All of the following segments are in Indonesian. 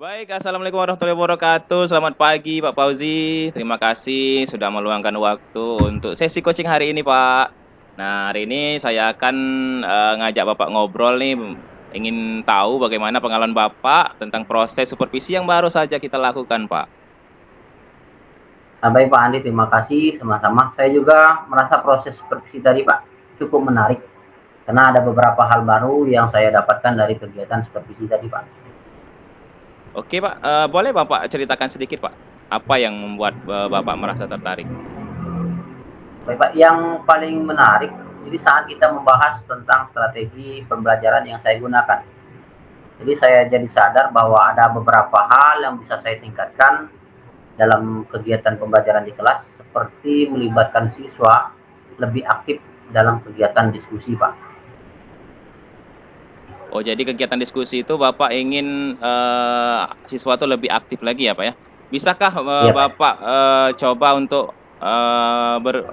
Baik, assalamualaikum warahmatullahi wabarakatuh. Selamat pagi, Pak Fauzi. Terima kasih sudah meluangkan waktu untuk sesi coaching hari ini, Pak. Nah, hari ini saya akan ngajak Bapak ngobrol nih. Ingin tahu bagaimana pengalaman Bapak tentang proses supervisi yang baru saja kita lakukan, Pak. Nah, baik Pak Andi, terima kasih sama-sama. Saya juga merasa proses supervisi tadi Pak cukup menarik karena ada beberapa hal baru yang saya dapatkan dari kegiatan supervisi tadi Pak. Oke, Pak. Boleh Bapak ceritakan sedikit, Pak? Apa yang membuat Bapak merasa tertarik? Baik Pak, yang paling menarik jadi saat kita membahas tentang strategi pembelajaran yang saya gunakan. Jadi saya jadi sadar bahwa ada beberapa hal yang bisa saya tingkatkan dalam kegiatan pembelajaran di kelas seperti melibatkan siswa lebih aktif dalam kegiatan diskusi Pak. Oh, jadi kegiatan diskusi itu Bapak ingin siswa itu lebih aktif lagi ya, Pak ya? Bisakah Iya Pak. Bapak coba untuk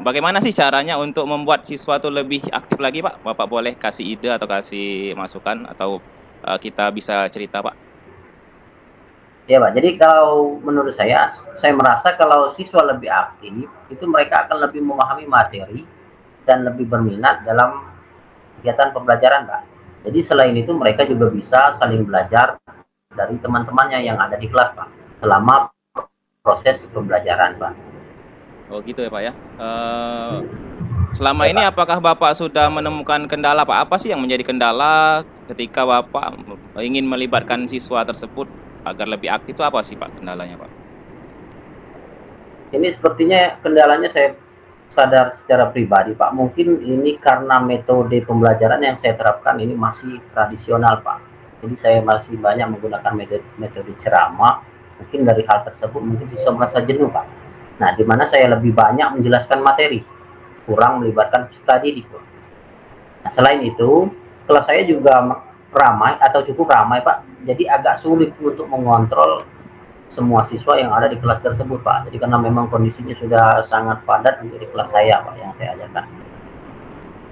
bagaimana sih caranya untuk membuat siswa itu lebih aktif lagi, Pak? Bapak boleh kasih ide atau kasih masukan atau kita bisa cerita, Pak? Ya Pak, jadi kalau menurut saya merasa kalau siswa lebih aktif, itu mereka akan lebih memahami materi dan lebih berminat dalam kegiatan pembelajaran Pak. Jadi selain itu mereka juga bisa saling belajar dari teman-temannya yang ada di kelas Pak, selama proses pembelajaran Pak. Oh gitu ya, Pak ya. Selama Ya ini Pak. apakah Bapak sudah menemukan kendala, Pak? Apa sih yang menjadi kendala ketika Bapak ingin melibatkan siswa tersebut agar lebih aktif itu apa sih, Pak, kendalanya, Pak? Ini sepertinya kendalanya saya sadar secara pribadi Pak. Mungkin ini karena metode pembelajaran yang saya terapkan ini masih tradisional Pak. Jadi saya masih banyak menggunakan metode ceramah. Mungkin dari hal tersebut mungkin siswa merasa jenuh Pak. Nah, di mana saya lebih banyak menjelaskan materi, kurang melibatkan peserta didik. Nah, selain itu, kelas saya juga ramai atau cukup ramai Pak. Jadi agak sulit untuk mengontrol semua siswa yang ada di kelas tersebut Pak. Jadi karena memang kondisinya sudah sangat padat untuk di kelas saya Pak yang saya ajarkan.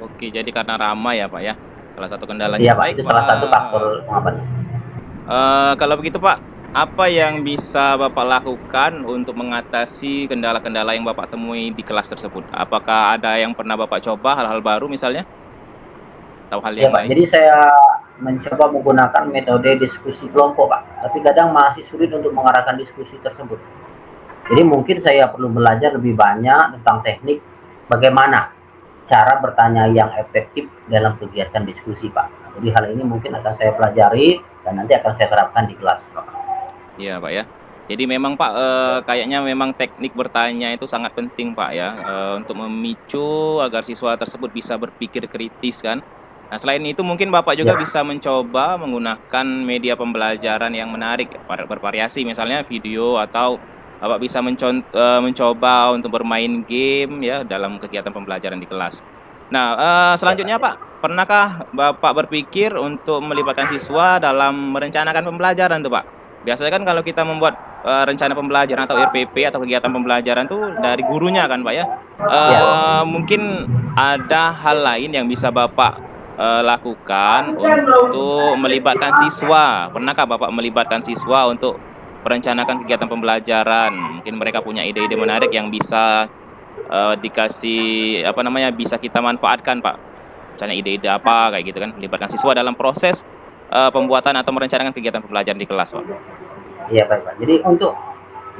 Oke, jadi karena ramai ya, Pak ya. Salah satu kendalanya. Iya Pak, Baik, itu Pak. salah satu faktor pengapanya. Kalau begitu, Pak, apa yang bisa Bapak lakukan untuk mengatasi kendala-kendala yang Bapak temui di kelas tersebut? Apakah ada yang pernah Bapak coba hal-hal baru misalnya? Atau hal Iya yang Pak, lain? jadi saya mencoba menggunakan metode diskusi kelompok Pak, tapi kadang masih sulit untuk mengarahkan diskusi tersebut. Jadi mungkin saya perlu belajar lebih banyak tentang teknik bagaimana cara bertanya yang efektif dalam kegiatan diskusi Pak. Jadi hal ini mungkin akan saya pelajari dan nanti akan saya terapkan di kelas Pak. Iya, Pak ya. Jadi memang Pak, kayaknya memang teknik bertanya itu sangat penting Pak ya, untuk memicu agar siswa tersebut bisa berpikir kritis kan. Nah selain itu mungkin Bapak juga Ya, bisa mencoba menggunakan media pembelajaran yang menarik, bervariasi misalnya video atau Bapak bisa mencoba untuk bermain game ya dalam kegiatan pembelajaran di kelas. Nah, ya Pak. selanjutnya Pak, pernahkah Bapak berpikir untuk melibatkan siswa dalam merencanakan pembelajaran tuh Pak? Biasanya kan kalau kita membuat rencana pembelajaran atau RPP atau kegiatan pembelajaran tuh dari gurunya kan, Pak ya. Ya. Mungkin ada hal lain yang bisa Bapak lakukan untuk melibatkan siswa. Pernahkah Bapak melibatkan siswa untuk merencanakan kegiatan pembelajaran? Mungkin mereka punya ide-ide menarik yang bisa dikasih apa namanya bisa kita manfaatkan, Pak. Misalnya ide-ide apa kayak gitu kan, melibatkan siswa dalam proses pembuatan atau merencanakan kegiatan pembelajaran di kelas, Pak. Iya baik Pak. Jadi untuk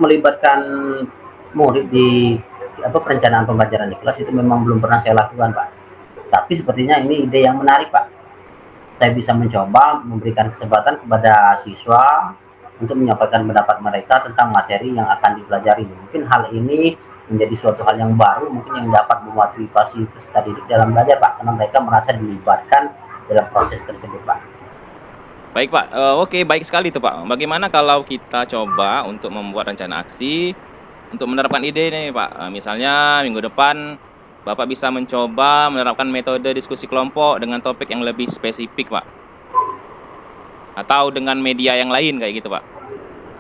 melibatkan murid di perencanaan pembelajaran di kelas itu memang belum pernah saya lakukan Pak. Tapi sepertinya ini ide yang menarik Pak. Saya bisa mencoba memberikan kesempatan kepada siswa untuk menyampaikan pendapat mereka tentang materi yang akan dipelajari. Mungkin hal ini menjadi suatu hal yang baru, mungkin yang dapat memotivasi peserta didik dalam belajar Pak, karena mereka merasa dilibatkan dalam proses tersebut Pak. Baik, Pak. Oke, baik sekali tuh, Pak. Bagaimana kalau kita coba untuk membuat rencana aksi untuk menerapkan ide ini, Pak? Misalnya minggu depan Bapak bisa mencoba menerapkan metode diskusi kelompok dengan topik yang lebih spesifik, Pak. Atau dengan media yang lain kayak gitu, Pak.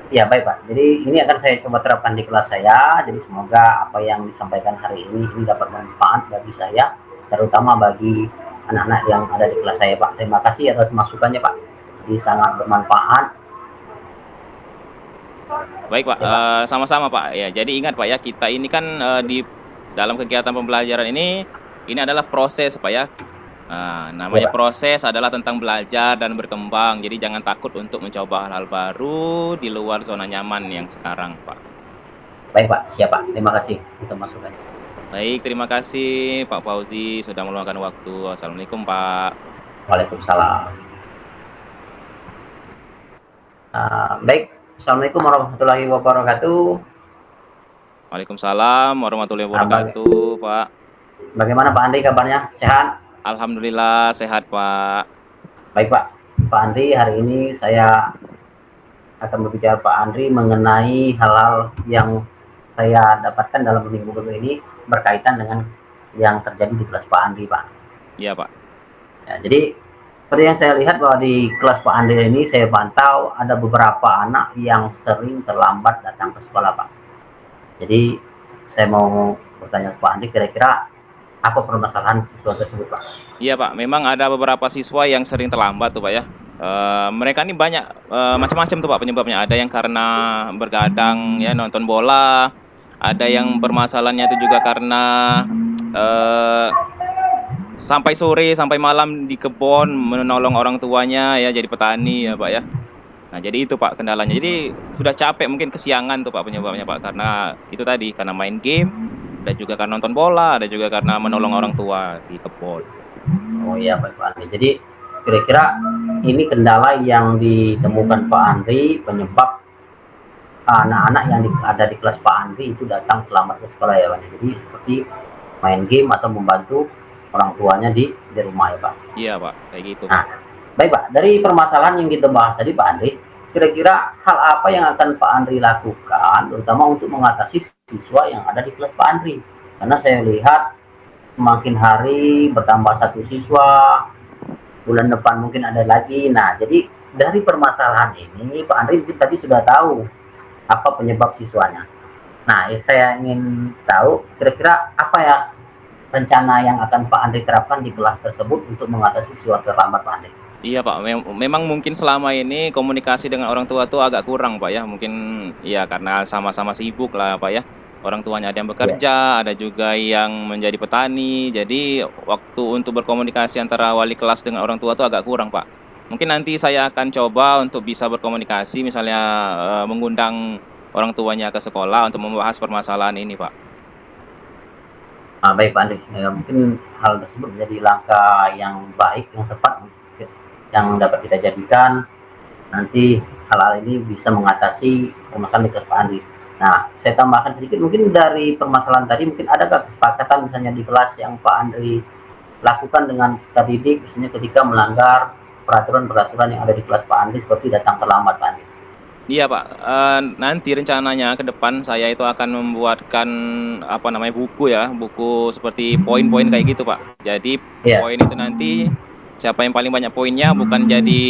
Ya baik Pak, jadi ini akan saya coba terapkan di kelas saya, jadi semoga apa yang disampaikan hari ini dapat bermanfaat bagi saya, terutama bagi anak-anak yang ada di kelas saya Pak. Terima kasih atas masukannya Pak, jadi sangat bermanfaat. Baik Pak, Ya Pak. sama-sama Pak. Ya, jadi ingat Pak ya, kita ini kan di dalam kegiatan pembelajaran ini adalah proses Pak ya. Nah, Ya namanya Pak. proses adalah tentang belajar dan berkembang. Jadi jangan takut untuk mencoba hal-hal baru di luar zona nyaman yang sekarang Pak. Baik Pak, siap Pak. Terima kasih untuk masukannya. Baik, terima kasih Pak Fauzi sudah meluangkan waktu. Assalamualaikum Pak. Waalaikumsalam. Baik. Assalamualaikum warahmatullahi wabarakatuh. Waalaikumsalam warahmatullahi Baga- wabarakatuh Pak. Bagaimana Pak Andi kabarnya? Sehat? Alhamdulillah sehat Pak. Baik Pak. Pak Andi, hari ini saya akan berbicara Pak Andri mengenai hal-hal yang saya dapatkan dalam minggu-minggu ini berkaitan dengan yang terjadi di kelas Pak Andri, Pak. Iya Pak. Ya, jadi seperti yang saya lihat bahwa di kelas Pak Andri ini saya pantau ada beberapa anak yang sering terlambat datang ke sekolah, Pak. Jadi saya mau bertanya ke Pak Andri, kira-kira apa permasalahan siswa tersebut, Pak? Iya Pak, memang ada beberapa siswa yang sering terlambat tuh Pak ya. Mereka ini banyak macam-macam tuh Pak penyebabnya. Ada yang karena bergadang ya nonton bola, ada yang permasalahannya itu juga karena eh, sampai sore sampai malam di kebun menolong orang tuanya ya jadi petani ya Pak ya. Nah jadi itu Pak kendalanya. Jadi sudah capek mungkin kesiangan tuh Pak penyebabnya Pak karena itu tadi karena main game, ada juga karena nonton bola, ada juga karena menolong orang tua di kebun. Oh iya, Pak Andri. Jadi kira-kira ini kendala yang ditemukan Pak Andri penyebab anak-anak yang ada di kelas Pak Andri itu datang terlambat ke sekolah ya Pak. Jadi seperti main game atau membantu orang tuanya di rumah ya Pak. Iya Pak, kayak gitu Pak. Nah, baik Pak. Dari permasalahan yang kita bahas tadi Pak Andri, kira-kira hal apa yang akan Pak Andri lakukan, terutama untuk mengatasi siswa yang ada di kelas Pak Andri? Karena saya lihat semakin hari bertambah satu siswa, bulan depan mungkin ada lagi. Nah, jadi dari permasalahan ini Pak Andri mungkin tadi sudah tahu apa penyebab siswanya. Nah, saya ingin tahu kira-kira apa ya rencana yang akan Pak Andri terapkan di kelas tersebut untuk mengatasi siswa terlambat Pak Andri. Iya Pak, memang mungkin selama ini komunikasi dengan orang tua tuh agak kurang Pak ya. Mungkin ya karena sama-sama sibuk lah Pak ya. Orang tuanya ada yang Ya, bekerja, ada juga yang menjadi petani. Jadi waktu untuk berkomunikasi antara wali kelas dengan orang tua tuh agak kurang Pak. Mungkin nanti saya akan coba untuk bisa berkomunikasi, misalnya mengundang orang tuanya ke sekolah untuk membahas permasalahan ini Pak. baik Pak Andri. Ya, mungkin hal tersebut menjadi langkah yang baik, yang tepat, yang dapat kita jadikan nanti hal-hal ini bisa mengatasi permasalahan di kelas Pak Andri. Nah, saya tambahkan sedikit mungkin dari permasalahan tadi, mungkin adakah kesepakatan misalnya di kelas yang Pak Andri lakukan dengan peserta didik, misalnya ketika melanggar peraturan-peraturan yang ada di kelas Pak Andri seperti datang terlambat Pak Andri. Iya Pak, nanti rencananya ke depan saya itu akan membuatkan apa namanya buku ya, buku seperti poin-poin kayak gitu Pak. Jadi Iya, poin itu nanti siapa yang paling banyak poinnya bukan jadi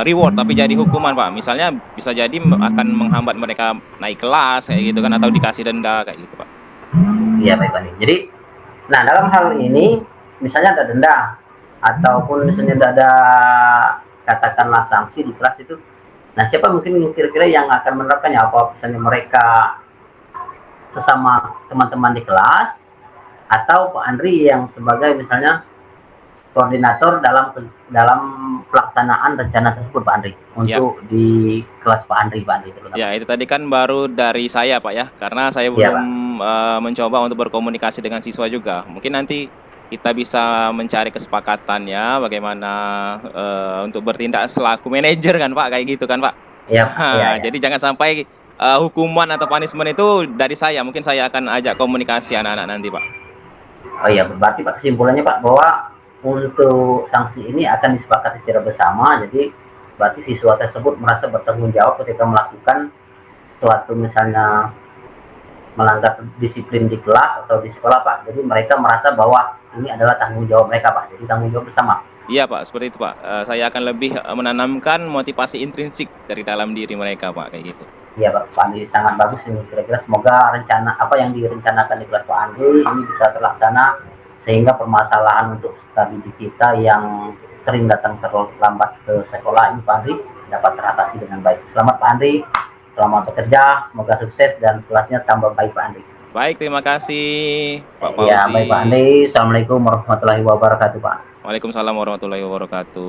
reward tapi jadi hukuman Pak. Misalnya bisa jadi akan menghambat mereka naik kelas kayak gitu kan atau dikasih denda kayak gitu Pak. iya baik Pak Andri. Jadi, nah dalam hal ini misalnya ada denda ataupun misalnya ada katakanlah sanksi di kelas itu. Nah, siapa mungkin kira-kira yang akan menerapkannya? Apa misalnya mereka sesama teman-teman di kelas atau Pak Andri yang sebagai misalnya koordinator dalam pelaksanaan rencana tersebut Pak Andri Ya, untuk di kelas Pak Andri terutama. ya itu tadi kan baru dari saya Pak ya, karena saya Iya belum Pak. mencoba untuk berkomunikasi dengan siswa juga. Mungkin nanti kita bisa mencari kesepakatan ya, bagaimana untuk bertindak selaku manajer kan Pak, kayak gitu kan Pak. Iya Pak. Iya Nah, ya. jadi jangan sampai hukuman atau punishment itu dari saya. Mungkin saya akan ajak komunikasi anak-anak nanti Pak. Oh iya, berarti Pak kesimpulannya Pak bahwa untuk sanksi ini akan disepakati secara bersama. Jadi berarti siswa tersebut merasa bertanggung jawab ketika melakukan suatu misalnya melanggar disiplin di kelas atau di sekolah Pak. Jadi mereka merasa bahwa ini adalah tanggung jawab mereka Pak. Jadi tanggung jawab bersama. Iya Pak, seperti itu Pak. Saya akan lebih menanamkan motivasi intrinsik dari dalam diri mereka Pak, kayak gitu. Iya Pak Andi, sangat bagus ini. Kira-kira semoga rencana apa yang direncanakan di kelas Pak Andi ini bisa terlaksana sehingga permasalahan untuk peserta didik kita yang sering datang terlambat ke sekolah ini Pak Andi dapat teratasi dengan baik. Selamat Pak Andi. selamat bekerja, semoga sukses dan kelasnya tambah baik Pak Andi. Baik, terima kasih Pak Ya, baik Pak Fauzi. Andi. Assalamualaikum warahmatullahi wabarakatuh Pak. Waalaikumsalam warahmatullahi wabarakatuh.